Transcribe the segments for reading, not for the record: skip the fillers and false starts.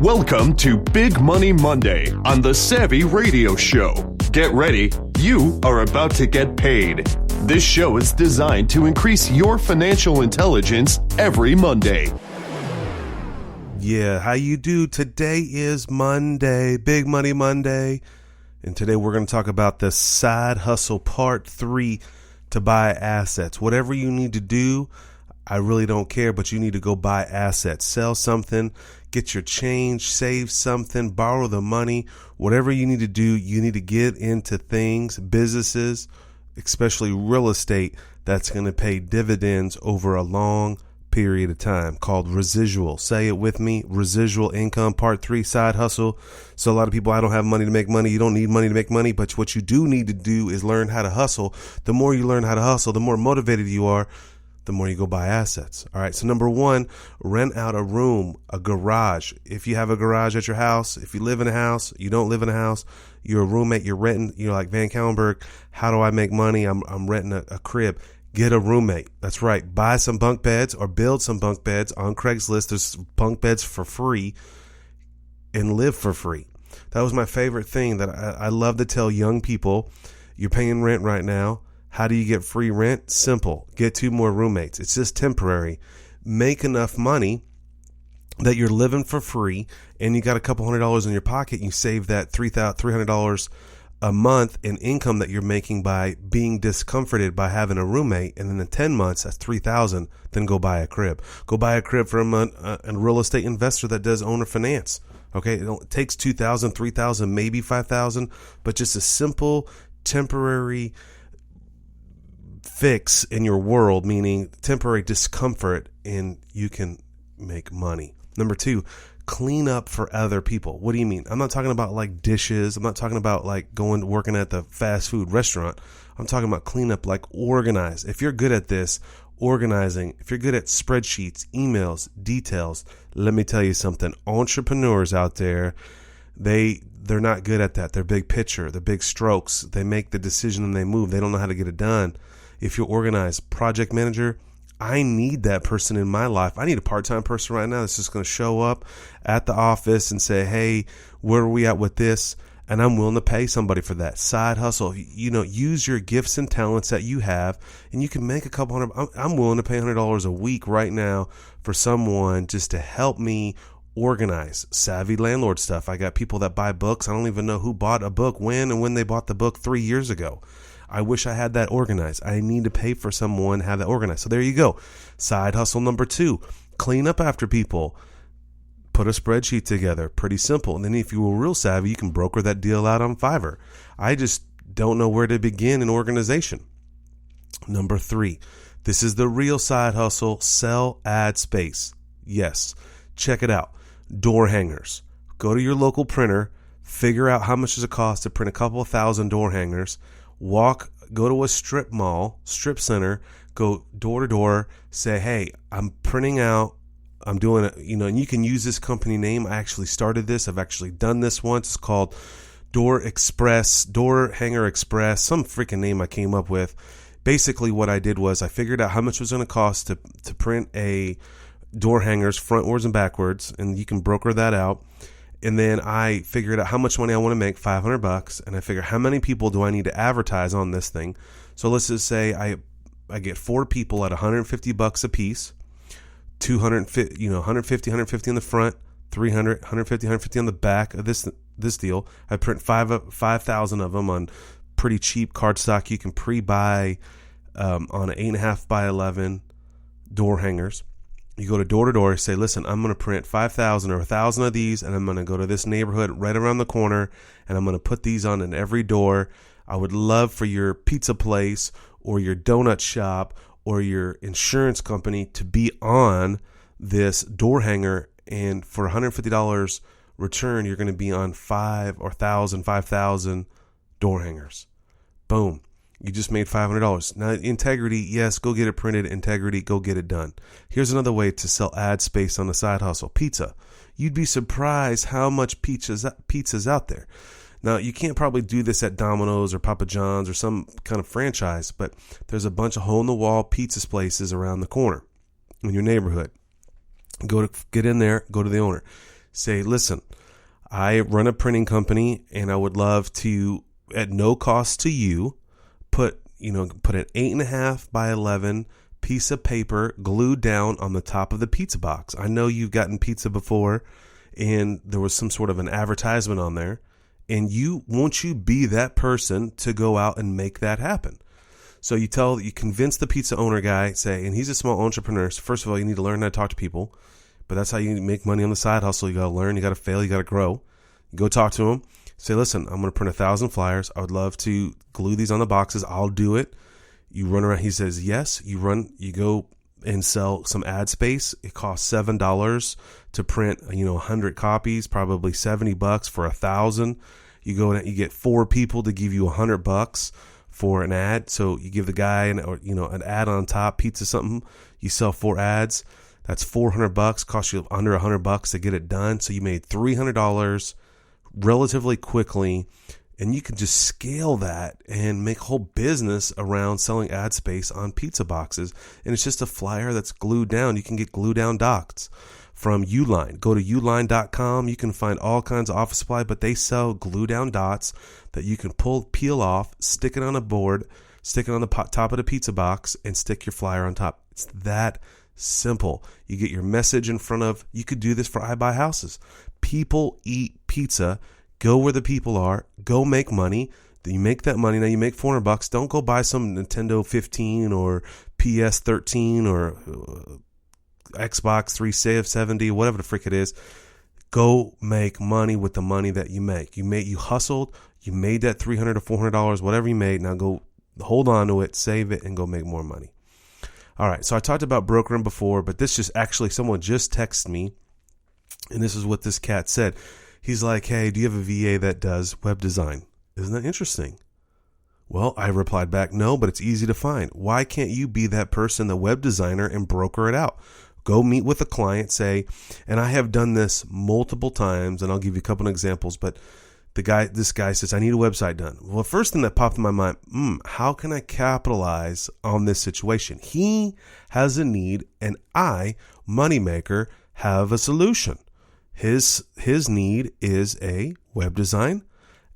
Welcome to Big Money Monday on the Savvy Radio Show. Get ready, you are about to get paid. This show is designed to increase your financial intelligence every Monday. Yeah, how you do? Today is Monday, Big Money Monday. And today we're going to talk about the side hustle part 3 to buy assets. Whatever you need to do, I really don't care, but you need to go buy assets. Sell something, get your change, save something, borrow the money. Whatever you need to do, you need to get into things, businesses, especially real estate, that's going to pay dividends over a long period of time, called residual. Say it with me, residual income, part 3, side hustle. So a lot of people, I don't have money to make money. You don't need money to make money, but what you do need to do is learn how to hustle. The more you learn how to hustle, the more motivated you are, the more you go buy assets. All right. So number 1, rent out a room, a garage. If you have a garage at your house, if you live in a house, you don't live in a house, you're a roommate, you're renting, you're like Van Kallenberg. How do I make money? I'm renting a crib. Get a roommate. That's right. Buy some bunk beds or build some bunk beds on Craigslist. There's bunk beds for free and live for free. That was my favorite thing that I love to tell young people. You're paying rent right now. How do you get free rent? Simple. Get 2 more roommates. It's just temporary. Make enough money that you're living for free and you got a couple $100 in your pocket. You save that $300 a month in income that you're making by being discomforted by having a roommate. And then in 10 months, that's $3,000. Then go buy a crib. Go buy a crib from a real estate investor that does owner finance. Okay. It takes $2,000, $3,000, maybe $5,000, but just a simple temporary fix in your world, meaning temporary discomfort, and you can make money. Number 2, clean up for other people. What do you mean? I'm not talking about like dishes. I'm not talking about like working at the fast food restaurant. I'm talking about clean up, like organize. If you're good at this, organizing, if you're good at spreadsheets, emails, details, let me tell you something. Entrepreneurs out there, they're not good at that. They're big picture, they're big strokes. They make the decision and they move. They don't know how to get it done. If you're organized, project manager, I need that person in my life. I need a part-time person right now that's just going to show up at the office and say, hey, where are we at with this? And I'm willing to pay somebody for that. Side hustle, use your gifts and talents that you have, and you can make a couple $100. I'm willing to pay $100 a week right now for someone just to help me organize. Savvy landlord stuff. I got people that buy books. I don't even know who bought a book when and when they bought the book 3 years ago. I wish I had that organized. I need to pay for someone to have that organized. So there you go. Side hustle number 2, clean up after people. Put a spreadsheet together. Pretty simple. And then if you were real savvy, you can broker that deal out on Fiverr. I just don't know where to begin in organization. Number 3, this is the real side hustle. Sell ad space. Yes. Check it out. Door hangers. Go to your local printer. Figure out how much does it cost to print a couple of thousand door hangers. Go to a strip mall, strip center, go door to door, say, hey, I'm printing out, I'm doing it, and you can use this company name. I actually started this. I've actually done this once. It's called Door Hanger Express, some freaking name I came up with. Basically what I did was I figured out how much it was going to cost to print a door hangers frontwards and backwards, and you can broker that out. And then I figured out how much money I want to make, $500, and I figure how many people do I need to advertise on this thing. So let's just say I get 4 people at $150 a piece, 250, 150 in the front, 300, 150, 150 on the back of this deal. I print 5,000 of them on pretty cheap cardstock. You can pre-buy on an 8.5 by 11 door hangers. You go to door, say, listen, I'm going to print 5,000 or 1,000 of these, and I'm going to go to this neighborhood right around the corner, and I'm going to put these on in every door. I would love for your pizza place or your donut shop or your insurance company to be on this door hanger, and for $150 return, you're going to be on 5,000 door hangers. Boom. You just made $500. Now, integrity, yes, go get it printed. Integrity, go get it done. Here's another way to sell ad space on the side hustle. Pizza. You'd be surprised how much pizza's out there. Now, you can't probably do this at Domino's or Papa John's or some kind of franchise, but there's a bunch of hole-in-the-wall pizza places around the corner in your neighborhood. Get in there, go to the owner. Say, listen, I run a printing company and I would love to, at no cost to you, put an 8.5 by 11 piece of paper glued down on the top of the pizza box. I know you've gotten pizza before and there was some sort of an advertisement on there, and won't you be that person to go out and make that happen? So you convince the pizza owner guy, say, and he's a small entrepreneur. So first of all, you need to learn how to talk to people, but that's how you make money on the side hustle. You got to learn, you got to fail, you got to grow. You go talk to him, say, listen, I'm going to print 1,000 flyers. I would love to glue these on the boxes. I'll do it. You run around. He says, yes, you go and sell some ad space. It costs $7 to print, 100 copies, probably $70 for 1,000. You go and you get 4 people to give you $100 for an ad. So you give the guy an ad on top, pizza something. You sell 4 ads. That's $400. Costs you under $100 to get it done. So you made $300 relatively quickly. And you can just scale that and make a whole business around selling ad space on pizza boxes. And it's just a flyer that's glued down. You can get glue down dots from Uline. Go to uline.com. You can find all kinds of office supply, but they sell glue down dots that you can peel off, stick it on a board, stick it on the top of the pizza box, and stick your flyer on top. It's that simple. You get your message in front of, you could do this for I Buy Houses. People eat pizza. Go where the people are. Go make money. You make that money. Now you make $400. Don't go buy some Nintendo 15 or PS 13 or Xbox 370, whatever the frick it is. Go make money with the money that you make. You hustled. You made that $300 to $400, whatever you made. Now go hold on to it, save it, and go make more money. All right. So I talked about brokering before, but this just actually someone just texted me, and this is what this cat said. He's like, hey, do you have a VA that does web design? Isn't that interesting? Well, I replied back, no, but it's easy to find. Why can't you be that person, the web designer, and broker it out? Go meet with a client, say, and I have done this multiple times, and I'll give you a couple of examples, but this guy says, I need a website done. Well, the first thing that popped in my mind, how can I capitalize on this situation? He has a need, and I, moneymaker, have a solution. His need is a web design,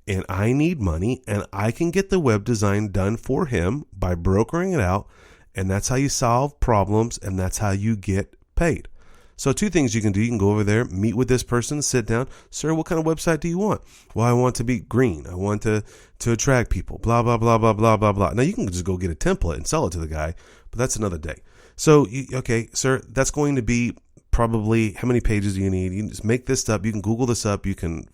and I need money, and I can get the web design done for him by brokering it out, and that's how you solve problems, and that's how you get paid. So 2 things you can do. You can go over there, meet with this person, sit down. Sir, what kind of website do you want? Well, I want to be green. I want to attract people, blah, blah, blah, blah, blah, blah, blah. Now, you can just go get a template and sell it to the guy, but that's another day. So, okay, sir, that's going to be probably, how many pages do you need? You can just make this up. You can Google this up. You can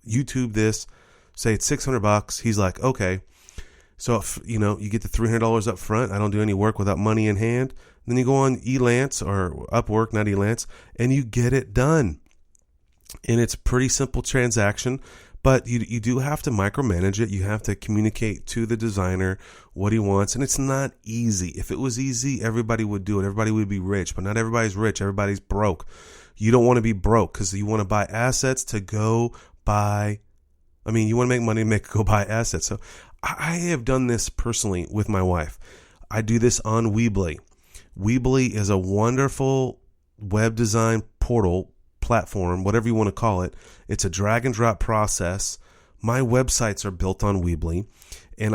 YouTube this. Say it's $600. He's like, okay. So if, you get the $300 up front. I don't do any work without money in hand. Then you go on Elance or Upwork, not Elance, and you get it done. And it's a pretty simple transaction, but you do have to micromanage it. You have to communicate to the designer what he wants, and it's not easy. If it was easy, everybody would do it. Everybody would be rich, but not everybody's rich. Everybody's broke. You don't want to be broke because you want to buy assets to go buy. You want to make money to go buy assets. So I have done this personally with my wife. I do this on Weebly. Weebly is a wonderful web design portal platform, whatever you want to call it. It's a drag and drop process. My websites are built on Weebly, and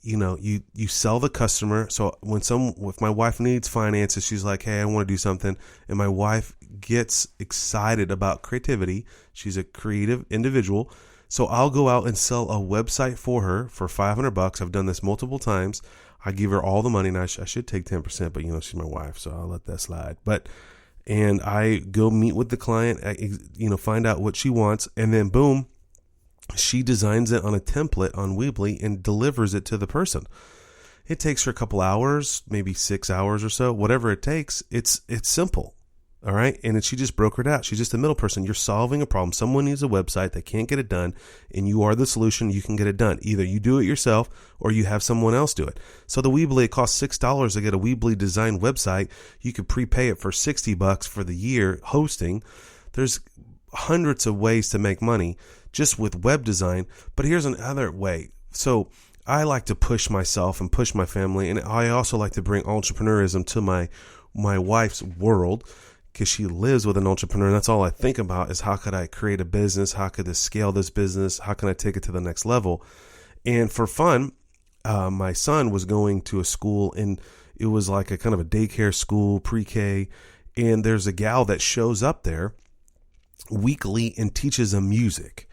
you sell the customer. So if my wife needs finances, she's like, hey, I want to do something. And my wife gets excited about creativity. She's a creative individual. So I'll go out and sell a website for her for $500. I've done this multiple times. I give her all the money. Now I should take 10%, but she's my wife, so I'll let that slide. And I go meet with the client, find out what she wants, and then boom, she designs it on a template on Weebly and delivers it to the person. It takes her a couple hours, maybe 6 hours or so, whatever it takes. It's simple. All right. And then she just brokered out. She's just a middle person. You're solving a problem. Someone needs a website. They can't get it done. And you are the solution. You can get it done. Either you do it yourself or you have someone else do it. So the Weebly, it costs $6 to get a Weebly designed website. You could prepay it for $60 for the year hosting. There's hundreds of ways to make money just with web design. But here's another way. So I like to push myself and push my family. And I also like to bring entrepreneurism to my wife's world. because she lives with an entrepreneur. And that's all I think about is how could I create a business? How could this scale this business? How can I take it to the next level? And for fun, my son was going to a school, and it was like a kind of a daycare school, pre-K. And there's a gal that shows up there weekly and teaches them music.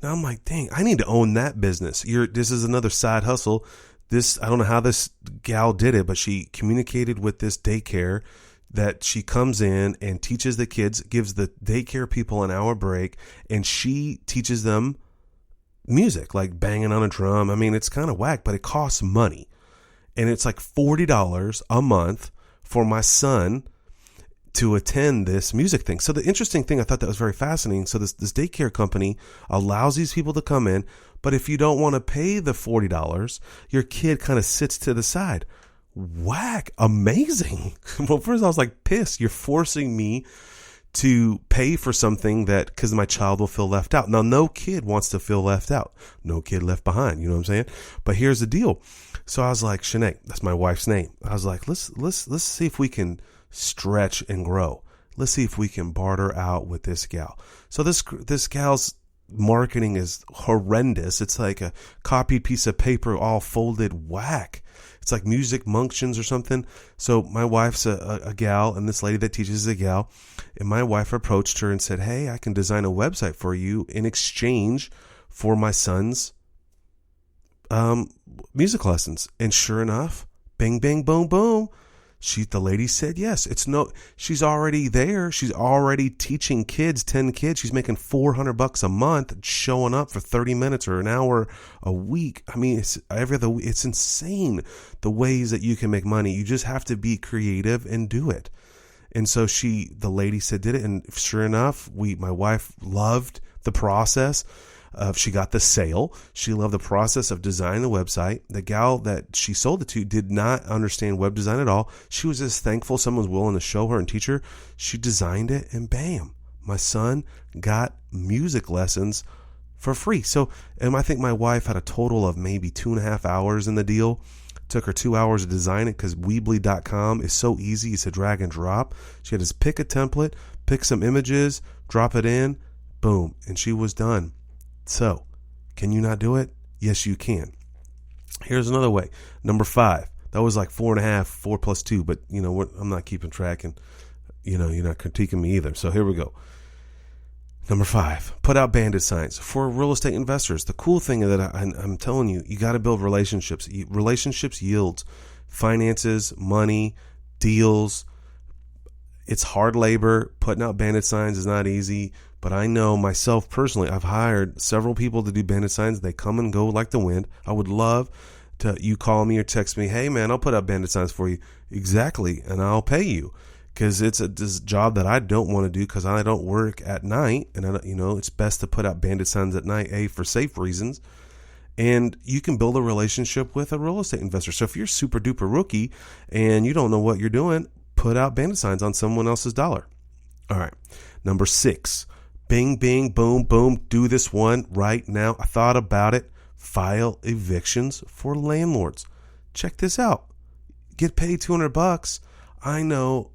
Now I'm like, dang, I need to own that business. This is another side hustle. I don't know how this gal did it, but she communicated with this daycare that she comes in and teaches the kids, gives the daycare people an hour break, and she teaches them music, like banging on a drum. I mean, it's kind of whack, but it costs money. And it's like $40 a month for my son to attend this music thing. So the interesting thing, I thought that was very fascinating. So this daycare company allows these people to come in, but if you don't want to pay the $40, your kid kind of sits to the side. Whack. Amazing. Well, first I was like pissed. You're forcing me to pay for something that, because my child will feel left out. Now, no kid wants to feel left out. No kid left behind. You know what I'm saying? But here's the deal. So I was like, Shanae, that's my wife's name. I was like, let's see if we can stretch and grow. Let's see if we can barter out with this gal. So this gal's marketing is horrendous. It's like a copied piece of paper, all folded whack. It's like Music Munctions or something. So my wife's a gal, and this lady that teaches is a gal. And my wife approached her and said, hey, I can design a website for you in exchange for my son's music lessons. And sure enough, bing, bing, boom, boom. The lady said yes. She's already there. She's already teaching kids, 10 kids. She's making $400 a month, showing up for 30 minutes or an hour a week. I mean, it's insane the ways that you can make money. You just have to be creative and do it. And so the lady said did it. And sure enough, my wife loved the process. She got the sale. She loved the process of designing the website. The gal that she sold it to did not understand web design at all. She was just thankful someone was willing to show her and teach her. She designed it, and bam, my son got music lessons for free. So, and I think my wife had a total of maybe 2.5 hours in the deal. Took her 2 hours to design it because Weebly.com is so easy. It's a drag and drop. She had to just pick a template, pick some images, drop it in, boom, and she was done. So, can you not do it? Yes, you can. Here's another way. Number 5. That was like 4.5, 4 plus 2, but I'm not keeping track, and you're not critiquing me either. So here we go. Number 5, put out bandit signs for real estate investors. The cool thing that I'm telling you, you got to build relationships. Relationships yields finances, money, deals. It's hard labor. Putting out bandit signs is not easy. But I know myself personally, I've hired several people to do bandit signs. They come and go like the wind. I would love to, you call me or text me, hey man, I'll put up bandit signs for you. Exactly. And I'll pay you, because it's a job that I don't want to do because I don't work at night. And it's best to put out bandit signs at night, for safe reasons. And you can build a relationship with a real estate investor. So if you're super duper rookie and you don't know what you're doing, put out bandit signs on someone else's dollar. All right. Number 6. Bing, bing, boom, boom. Do this one right now. I thought about it. File evictions for landlords. Check this out. Get paid $200. I know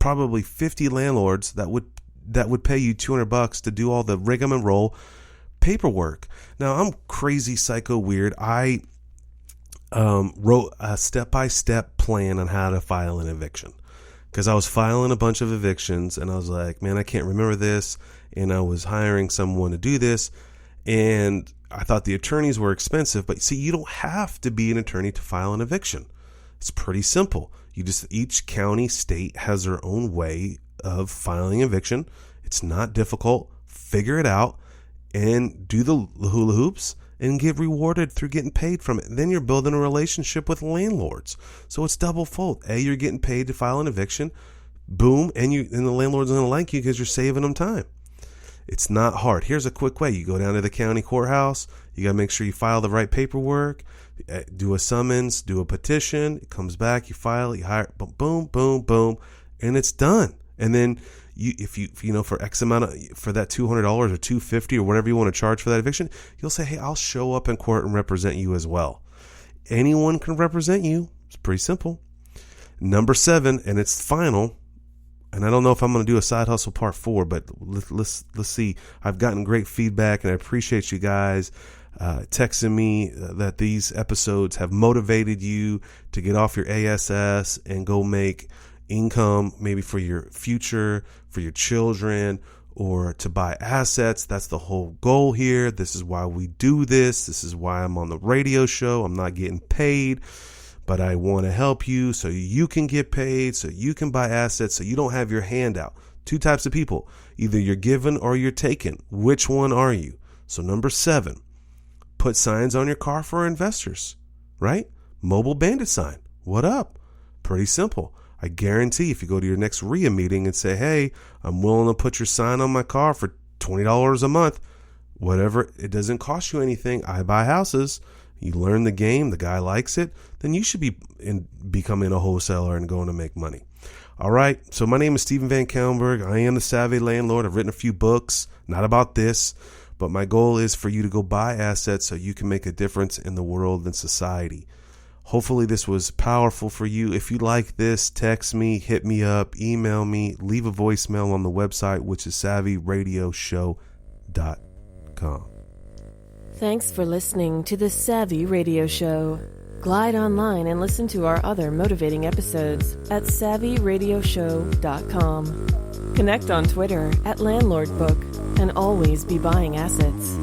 probably 50 landlords that would pay you $200 to do all the rigmarole paperwork. Now, I'm crazy, psycho, weird. I wrote a step-by-step plan on how to file an eviction, because I was filing a bunch of evictions and I was like, man, I can't remember this. And I was hiring someone to do this, and I thought the attorneys were expensive. But see, you don't have to be an attorney to file an eviction. It's pretty simple. Each county, state has their own way of filing eviction. It's not difficult. Figure it out and do the hula hoops and get rewarded through getting paid from it. Then you're building a relationship with landlords. So it's double fold. You're getting paid to file an eviction. Boom. And the landlord's going to like you because you're saving them time. It's not hard. Here's a quick way. You go down to the county courthouse. You got to make sure you file the right paperwork. Do a summons, do a petition. It comes back. You file it. You hire. Boom, boom, boom, and it's done. And then if you for X amount for that $200 or $250 or whatever you want to charge for that eviction, you'll say, hey, I'll show up in court and represent you as well. Anyone can represent you. It's pretty simple. Number 7, and it's final. And I don't know if I'm going to do a Side Hustle Part 4, but let's see. I've gotten great feedback, and I appreciate you guys texting me that these episodes have motivated you to get off your ASS and go make income, maybe for your future, for your children, or to buy assets. That's the whole goal here. This is why we do this. This is why I'm on the radio show. I'm not getting paid, but I want to help you so you can get paid, so you can buy assets, so you don't have your hand out. Two types of people. Either you're given or you're taken. Which one are you? So number 7, put signs on your car for investors, right? Mobile Bandit sign. What up? Pretty simple. I guarantee if you go to your next RIA meeting and say, hey, I'm willing to put your sign on my car for $20 a month, whatever, it doesn't cost you anything. I buy houses. You learn the game, the guy likes it, then you should be becoming a wholesaler and going to make money. All right, so my name is Steven Van Kellenberg. I am the Savvy Landlord. I've written a few books, not about this, but my goal is for you to go buy assets so you can make a difference in the world and society. Hopefully this was powerful for you. If you like this, text me, hit me up, email me, leave a voicemail on the website, which is SavvyRadioShow.com. Thanks for listening to the Savvy Radio Show. Glide online and listen to our other motivating episodes at SavvyRadioShow.com. Connect on Twitter at LandlordBook and always be buying assets.